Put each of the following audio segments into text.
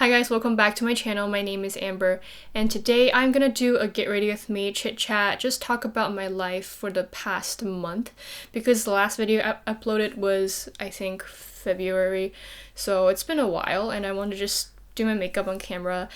Hi guys, welcome back to my channel. My name is Amber, and today I'm gonna do a get ready with me chit chat, just talk about my life for the past month, because the last video I uploaded was, I think, February, so it's been a while, and I want to just do my makeup on camera,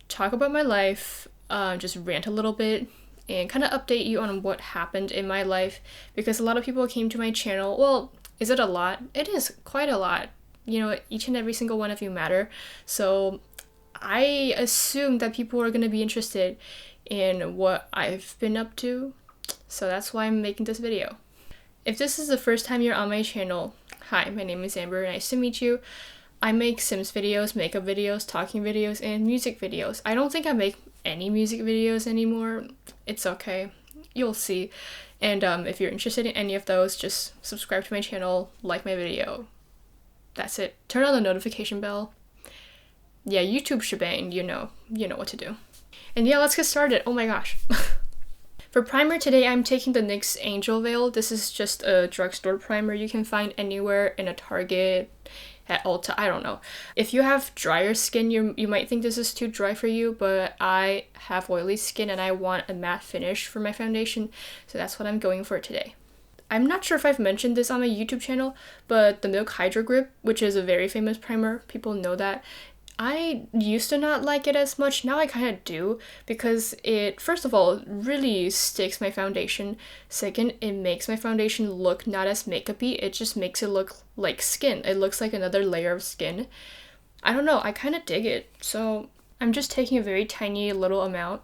talk about my life, just rant a little bit, and kind of update you on what happened in my life, because a lot of people came to my channel. Well, is it a lot? It is quite a lot. You know, each and every single one of you matter. So I assume that people are going to be interested in what I've been up to. So that's why I'm making this video. If this is the first time you're on my channel, hi, my name is Amber. Nice to meet you. I make Sims videos, makeup videos, talking videos, and music videos. I don't think I make any music videos anymore. It's okay. You'll see. And if you're interested in any of those, just subscribe to my channel, like my video. That's it. Turn on the notification bell. Yeah, YouTube shebang, you know what to do. And yeah, let's get started. Oh my gosh. For primer today, I'm taking the NYX Angel Veil. This is just a drugstore primer you can find anywhere in a Target, at Ulta, I don't know. If you have drier skin, you might think this is too dry for you, but I have oily skin and I want a matte finish for my foundation, so that's what I'm going for today. I'm not sure if I've mentioned this on my YouTube channel, but the Milk Hydro Grip, which is a very famous primer, people know that. I used to not like it as much, now I kind of do, because it, first of all, really sticks my foundation. Second, it makes my foundation look not as makeup-y, it just makes it look like skin. It looks like another layer of skin. I don't know, I kind of dig it, so I'm just taking a very tiny little amount.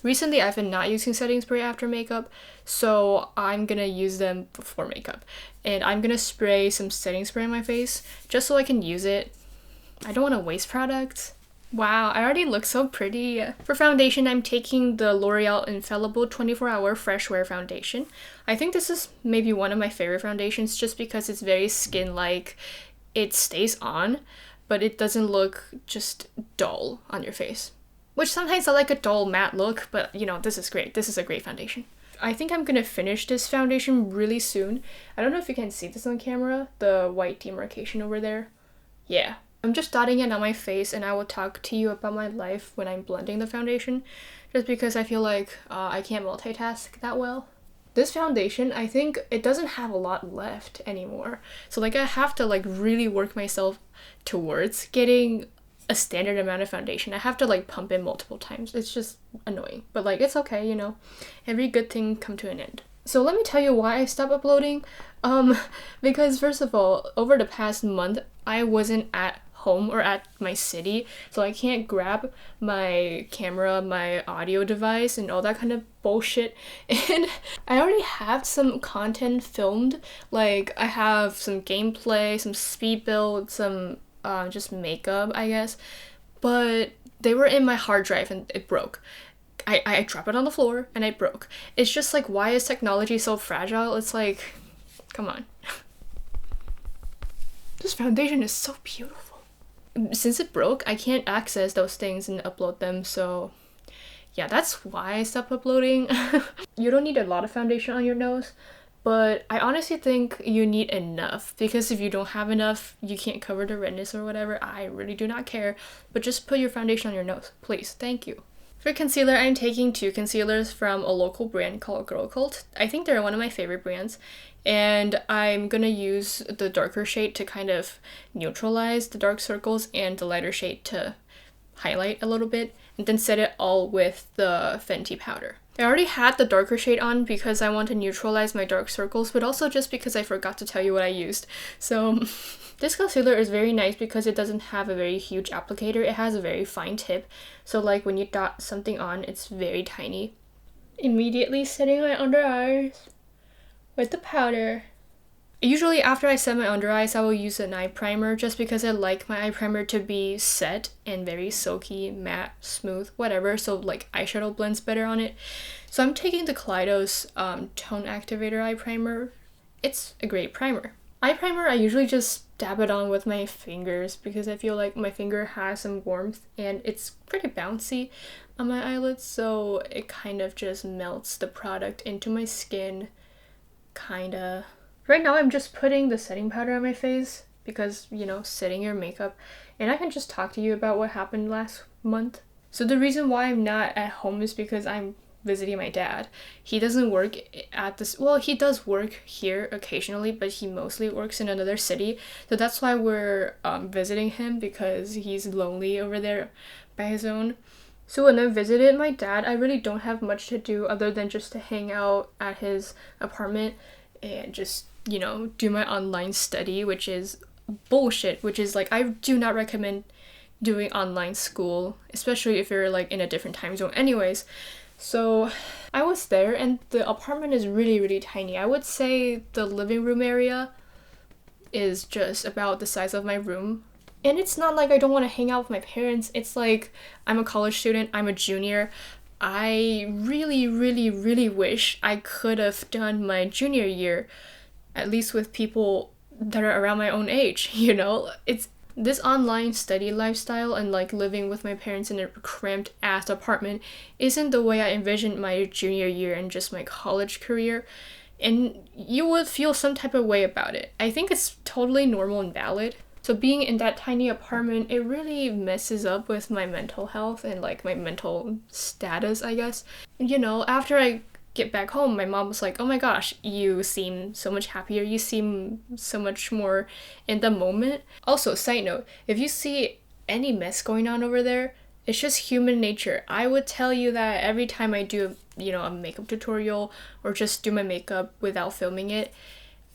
Recently, I've been not using setting spray after makeup, so I'm gonna use them before makeup. And I'm gonna spray some setting spray on my face, just so I can use it. I don't want to waste products. Wow, I already look so pretty. For foundation, I'm taking the L'Oreal Infallible 24-Hour Fresh Wear Foundation. I think this is maybe one of my favorite foundations, just because it's very skin-like. It stays on, but it doesn't look just dull on your face. Which sometimes I like a dull matte look, but you know, this is great. This is a great foundation. I think I'm gonna finish this foundation really soon. I don't know if you can see this on camera, the white demarcation over there. Yeah. I'm just dotting it on my face, and I will talk to you about my life when I'm blending the foundation, just because I feel like I can't multitask that well. This foundation, I think it doesn't have a lot left anymore. So like I have to like really work myself towards getting a standard amount of foundation. I have to like pump in multiple times. It's just annoying, but like it's okay, you know. Every good thing come to an end. So let me tell you why I stopped uploading. Because first of all, over the past month, I wasn't at home or at my city, so I can't grab my camera, my audio device, and all that kind of bullshit. And I already have some content filmed. Like I have some gameplay, some speed build, some just makeup, I guess, but they were in my hard drive and it broke. I dropped it on the floor and it broke. It's just like, why is technology so fragile? It's like, come on. This foundation is so beautiful. Since it broke, I can't access those things and upload them, so yeah, that's why I stopped uploading. You don't need a lot of foundation on your nose, but I honestly think you need enough, because if you don't have enough, you can't cover the redness or whatever. I really do not care, but just put your foundation on your nose, please. Thank you. For concealer, I'm taking two concealers from a local brand called Girl Cult. I think they're one of my favorite brands, and I'm gonna use the darker shade to kind of neutralize the dark circles and the lighter shade to highlight a little bit, and then set it all with the Fenty powder. I already had the darker shade on because I want to neutralize my dark circles, but also just because I forgot to tell you what I used. So this concealer is very nice because it doesn't have a very huge applicator. It has a very fine tip, so like when you dot something on, it's very tiny. Immediately setting my under eyes with the powder. Usually after I set my under eyes, I will use an eye primer, just because I like my eye primer to be set and very silky, matte, smooth, whatever, so like eyeshadow blends better on it. So I'm taking the Kaleidos Tone Activator eye primer. It's a great primer. Eye primer, I usually just dab it on with my fingers because I feel like my finger has some warmth and it's pretty bouncy on my eyelids, so it kind of just melts the product into my skin, kinda. Right now I'm just putting the setting powder on my face because, you know, setting your makeup. And I can just talk to you about what happened last month. So the reason why I'm not at home is because I'm visiting my dad. He doesn't work at this, well, he does work here occasionally, but he mostly works in another city. So that's why we're visiting him, because he's lonely over there by his own. So when I visited my dad, I really don't have much to do other than just to hang out at his apartment and just, you know, do my online study, which is bullshit, which is like, I do not recommend doing online school, especially if you're like in a different time zone anyways. So I was there, and the apartment is really, really tiny. I would say the living room area is just about the size of my room. And it's not like I don't want to hang out with my parents. It's like, I'm a college student, I'm a junior. I really, really, really wish I could have done my junior year, at least with people that are around my own age, you know? It's this online study lifestyle and like living with my parents in a cramped ass apartment isn't the way I envisioned my junior year and just my college career. And you would feel some type of way about it. I think it's totally normal and valid. So being in that tiny apartment, it really messes up with my mental health and like my mental status, I guess. You know, after I get back home, my mom was like, oh my gosh, you seem so much happier, you seem so much more in the moment. Also, side note, if you see any mess going on over there, it's just human nature. I would tell you that every time I do, you know, a makeup tutorial or just do my makeup without filming it,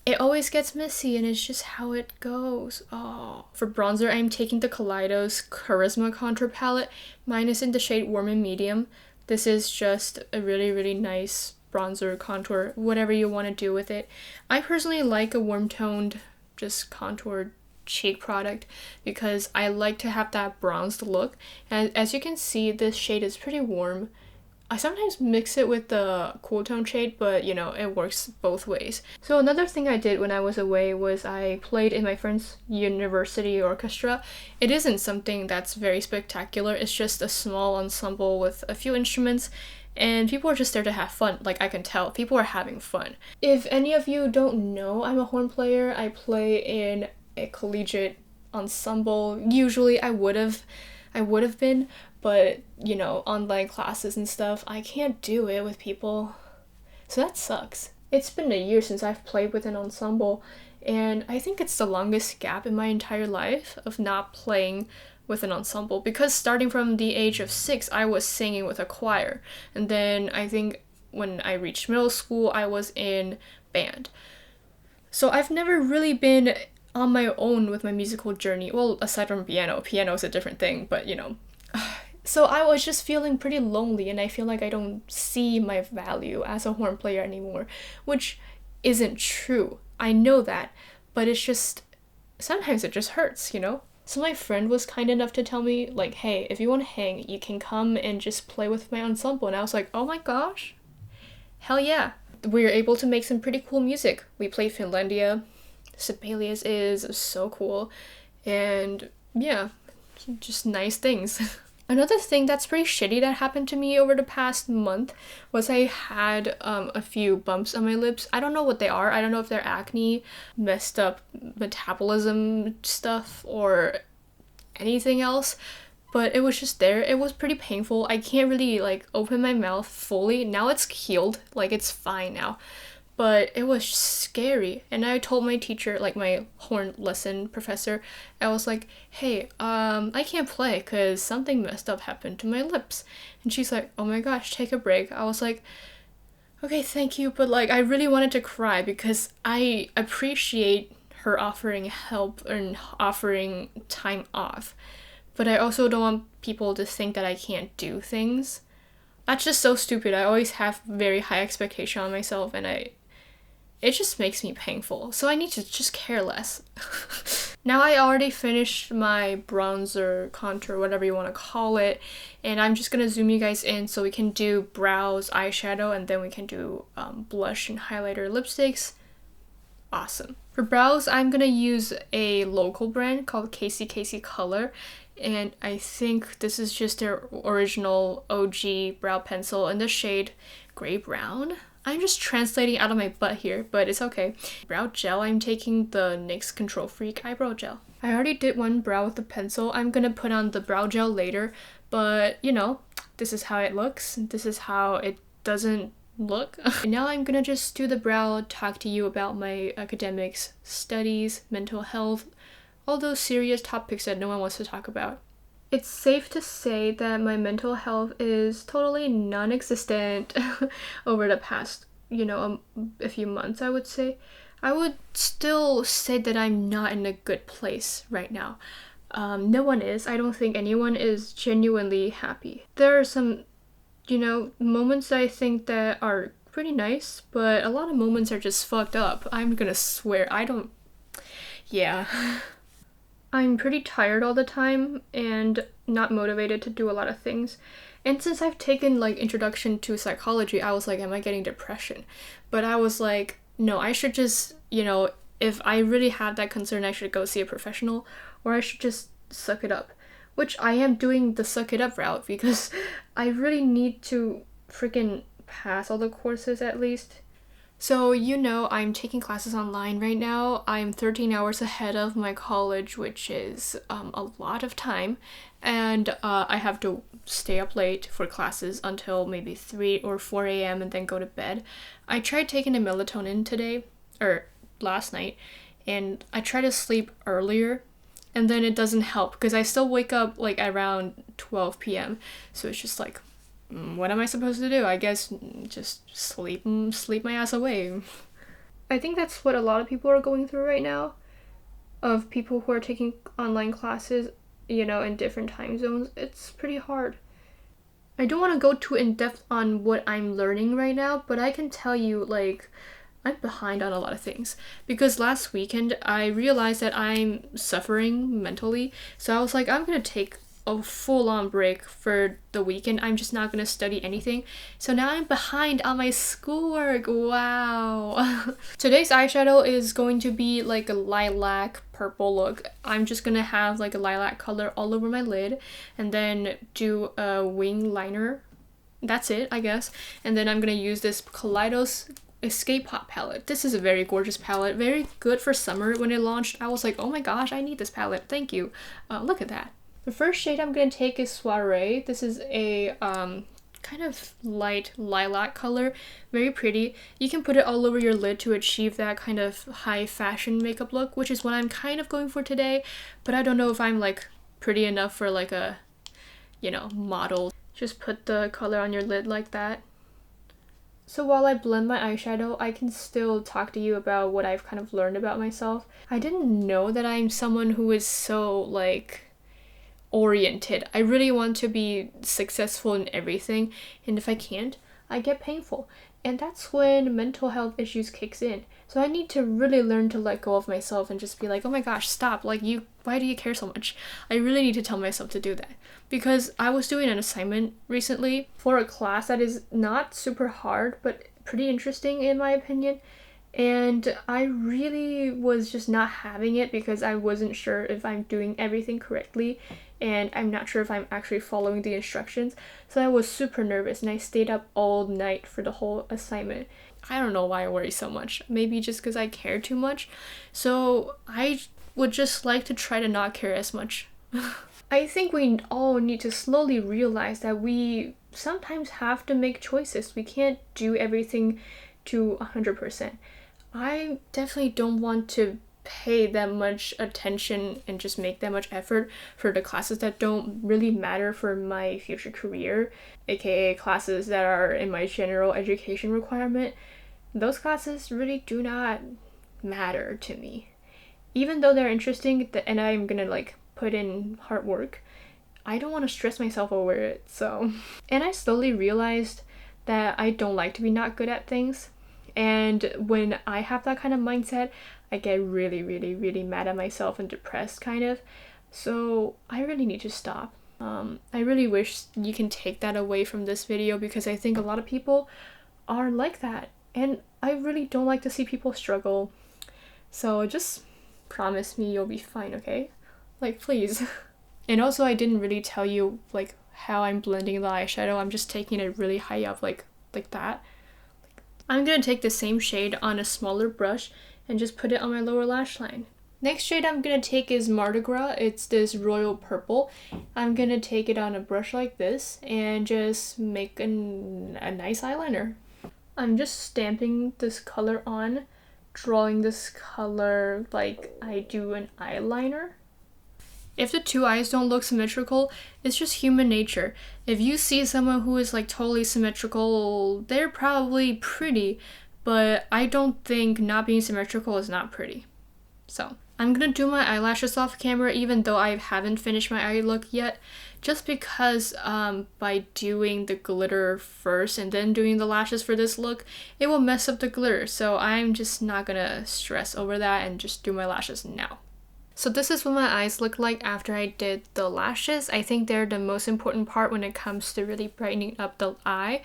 it always gets messy, and it's just how it goes. Oh. For bronzer, I'm taking the Kaleidos Charisma Contour Palette. Mine is in the shade Warm and Medium. This is just a really, really nice bronzer contour, whatever you want to do with it. I personally like a warm-toned, just contoured cheek product because I like to have that bronzed look. And as you can see, this shade is pretty warm. I sometimes mix it with the cool tone shade, but you know, it works both ways. So another thing I did when I was away was I played in my friend's university orchestra. It isn't something that's very spectacular, it's just a small ensemble with a few instruments, and people are just there to have fun. Like, I can tell, people are having fun. If any of you don't know, I'm a horn player. I play in a collegiate ensemble. Usually I would have been, but you know, online classes and stuff, I can't do it with people, so that sucks. It's been a year since I've played with an ensemble, and I think it's the longest gap in my entire life of not playing with an ensemble, because starting from the age of 6 I was singing with a choir, and then I think when I reached middle school I was in band. So I've never really been on my own with my musical journey. Well, aside from piano is a different thing, but you know. So I was just feeling pretty lonely, and I feel like I don't see my value as a horn player anymore, which isn't true. I know that, but it's just, sometimes it just hurts, you know? So my friend was kind enough to tell me, like, hey, if you want to hang, you can come and just play with my ensemble. And I was like, oh my gosh, hell yeah. We were able to make some pretty cool music. We played Finlandia. Sibelius is so cool. And yeah, just nice things. Another thing that's pretty shitty that happened to me over the past month was I had a few bumps on my lips. I don't know what they are. I don't know if they're acne, messed up metabolism stuff, or anything else, but it was just there. It was pretty painful. I can't really like open my mouth fully. Now it's healed, like it's fine now. But it was scary, and I told my teacher, like my horn lesson professor, I was like, hey, I can't play because something messed up happened to my lips. And she's like, oh my gosh, take a break. I was like, okay, thank you, but like I really wanted to cry because I appreciate her offering help and offering time off, but I also don't want people to think that I can't do things. That's just so stupid. I always have very high expectation on myself, and it just makes me painful, so I need to just care less. Now I already finished my bronzer, contour, whatever you want to call it, and I'm just gonna zoom you guys in so we can do brows, eyeshadow, and then we can do blush and highlighter lipsticks. Awesome. For brows, I'm gonna use a local brand called Casey Color, and I think this is just their original OG brow pencil in the shade gray brown. I'm just translating out of my butt here, but it's okay. Brow gel, I'm taking the NYX Control Freak eyebrow gel. I already did one brow with a pencil. I'm gonna put on the brow gel later, but you know, this is how it looks. This is how it doesn't look. And now I'm gonna just do the brow, talk to you about my academics, studies, mental health, all those serious topics that no one wants to talk about. It's safe to say that my mental health is totally non-existent over the past, a few months, I would say. I would still say that I'm not in a good place right now. No one is. I don't think anyone is genuinely happy. There are some, moments I think that are pretty nice, but a lot of moments are just fucked up. I'm gonna swear. Yeah. I'm pretty tired all the time and not motivated to do a lot of things. And since I've taken like introduction to psychology, I was like, am I getting depression? But I was like, no, I should just, if I really have that concern, I should go see a professional, or I should just suck it up. Which I am doing the suck it up route because I really need to freaking pass all the courses at least. So, I'm taking classes online right now. I'm 13 hours ahead of my college, which is a lot of time. And I have to stay up late for classes until maybe 3 or 4 a.m. and then go to bed. I tried taking a melatonin last night, and I try to sleep earlier, and then it doesn't help because I still wake up like around 12 p.m. So it's just like, what am I supposed to do? I guess just sleep my ass away. I think that's what a lot of people are going through right now, of people who are taking online classes, in different time zones. It's pretty hard. I don't want to go too in-depth on what I'm learning right now, but I can tell you, like, I'm behind on a lot of things. Because last weekend, I realized that I'm suffering mentally, so I was like, I'm gonna take a full-on break for the weekend. I'm just not gonna study anything. So now I'm behind on my schoolwork. Wow. Today's eyeshadow is going to be like a lilac purple look. I'm just gonna have like a lilac color all over my lid and then do a wing liner. That's it, I guess. And then I'm gonna use this Kaleidos Escape Pop palette. This is a very gorgeous palette. Very good for summer. When it launched, I was like, oh my gosh, I need this palette. Thank you. Look at that. The first shade I'm going to take is Soiree. This is a kind of light lilac color. Very pretty. You can put it all over your lid to achieve that kind of high fashion makeup look, which is what I'm kind of going for today. But I don't know if I'm like pretty enough for like a, model. Just put the color on your lid like that. So while I blend my eyeshadow, I can still talk to you about what I've kind of learned about myself. I didn't know that I'm someone who is so like oriented. I really want to be successful in everything, and if I can't, I get painful. And that's when mental health issues kicks in. So I need to really learn to let go of myself and just be like, oh my gosh, stop. Like, why do you care so much? I really need to tell myself to do that. Because I was doing an assignment recently for a class that is not super hard, but pretty interesting in my opinion. And I really was just not having it because I wasn't sure if I'm doing everything correctly, and I'm not sure if I'm actually following the instructions. So I was super nervous and I stayed up all night for the whole assignment. I don't know why I worry so much. Maybe just because I care too much. So I would just like to try to not care as much. I think we all need to slowly realize that we sometimes have to make choices. We can't do everything to 100%. I definitely don't want to pay that much attention and just make that much effort for the classes that don't really matter for my future career, aka classes that are in my general education requirement. Those classes really do not matter to me. Even though they're interesting and I'm gonna like put in hard work, I don't want to stress myself over it. So, and I slowly realized that I don't like to be not good at things. And when I have that kind of mindset, I get really, really, really mad at myself and depressed kind of. So I really need to stop. I really wish you can take that away from this video because I think a lot of people are like that. And I really don't like to see people struggle. So just promise me you'll be fine, okay? Like, please. And also I didn't really tell you like how I'm blending the eyeshadow. I'm just taking it really high up like that. I'm gonna take the same shade on a smaller brush and just put it on my lower lash line. Next shade I'm gonna take is Mardi Gras. It's this royal purple. I'm gonna take it on a brush like this and just make a nice eyeliner. I'm just stamping this color on, drawing this color like I do an eyeliner. If the two eyes don't look symmetrical, it's just human nature. If you see someone who is like totally symmetrical, they're probably pretty, but I don't think not being symmetrical is not pretty. So I'm gonna do my eyelashes off camera even though I haven't finished my eye look yet, just because by doing the glitter first and then doing the lashes for this look, it will mess up the glitter. So I'm just not gonna stress over that and just do my lashes now. So this is what my eyes look like after I did the lashes. I think they're the most important part when it comes to really brightening up the eye.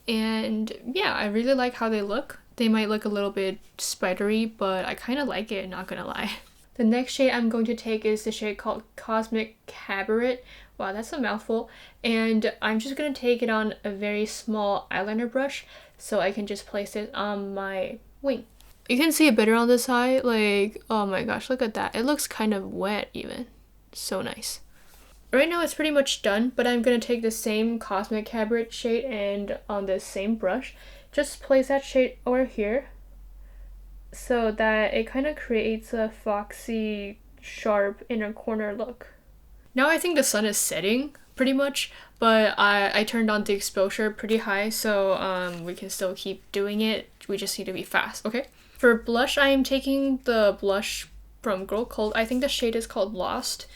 And yeah, I really like how they look. They might look a little bit spidery, but I kind of like it, not gonna lie. The next shade I'm going to take is the shade called Cosmic Cabaret. Wow, that's a mouthful. And I'm just gonna take it on a very small eyeliner brush so I can just place it on my wing. You can see it better on this eye, like, oh my gosh, look at that. It looks kind of wet even. So nice. Right now it's pretty much done, but I'm gonna take the same Cosmic Cabaret shade and on this same brush, just place that shade over here so that it kind of creates a foxy, sharp inner corner look. Now I think the sun is setting pretty much, but I turned on the exposure pretty high, so we can still keep doing it. We just need to be fast, okay? For blush, I am taking the blush from Girl Code. I think the shade is called Lost,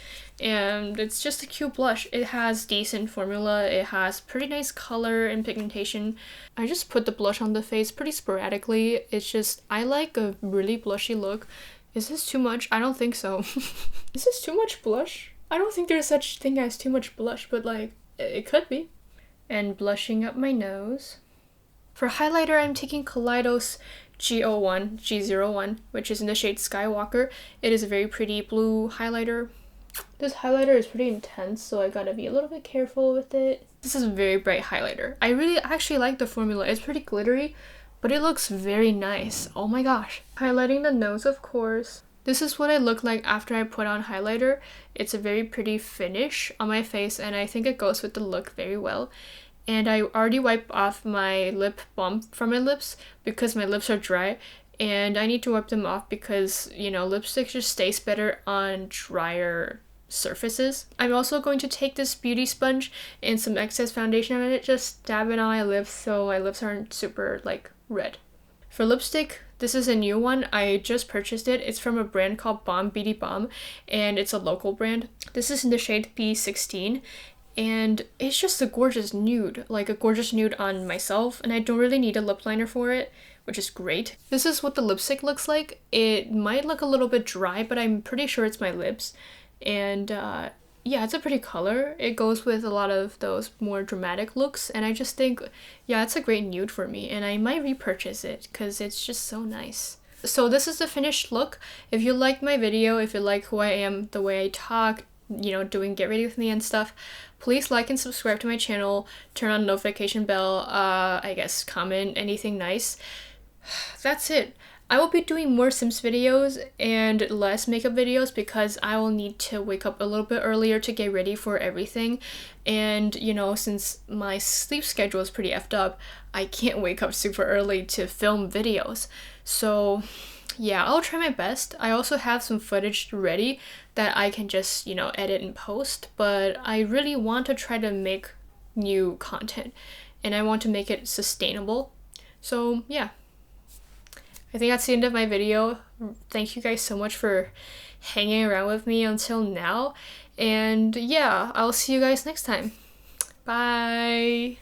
and it's just a cute blush. It has decent formula, it has pretty nice color and pigmentation. I just put the blush on the face pretty sporadically. It's just, I like a really blushy look. Is this too much? I don't think so. Is this too much blush? I don't think there's such thing as too much blush, but like, it could be. And blushing up my nose. For highlighter, I'm taking Kaleidos G01, which is in the shade Skywalker. It is a very pretty blue highlighter. This highlighter is pretty intense, so I gotta be a little bit careful with it. This is a very bright highlighter. I really actually like the formula. It's pretty glittery, but it looks very nice. Oh my gosh. Highlighting the nose, of course. This is what I look like after I put on highlighter. It's a very pretty finish on my face, and I think it goes with the look very well. And I already wiped off my lip balm from my lips because my lips are dry, and I need to wipe them off because, you know, lipstick just stays better on drier surfaces. I'm also going to take this beauty sponge and some excess foundation on it, just dab it on my lips so my lips aren't super like red. For lipstick, this is a new one. I just purchased it. It's from a brand called Bomb Beauty Bomb, and it's a local brand. This is in the shade B16. And it's just a gorgeous nude, like a gorgeous nude on myself, and I don't really need a lip liner for it, which is great. This is what the lipstick looks like. It might look a little bit dry, but I'm pretty sure it's my lips. And yeah, it's a pretty color. It goes with a lot of those more dramatic looks, and I just think, yeah, it's a great nude for me, and I might repurchase it because it's just so nice. So this is the finished look. If you liked my video, if you like who I am, the way I talk, you know, doing Get Ready With Me and stuff, please like and subscribe to my channel, turn on the notification bell, I guess comment anything nice. That's it. I will be doing more Sims videos and less makeup videos because I will need to wake up a little bit earlier to get ready for everything. And, you know, since my sleep schedule is pretty effed up, I can't wake up super early to film videos. So yeah, I'll try my best. I also have some footage ready that I can just, you know, edit and post, but I really want to try to make new content and I want to make it sustainable. So yeah, I think that's the end of my video. Thank you guys so much for hanging around with me until now, and yeah, I'll see you guys next time. Bye!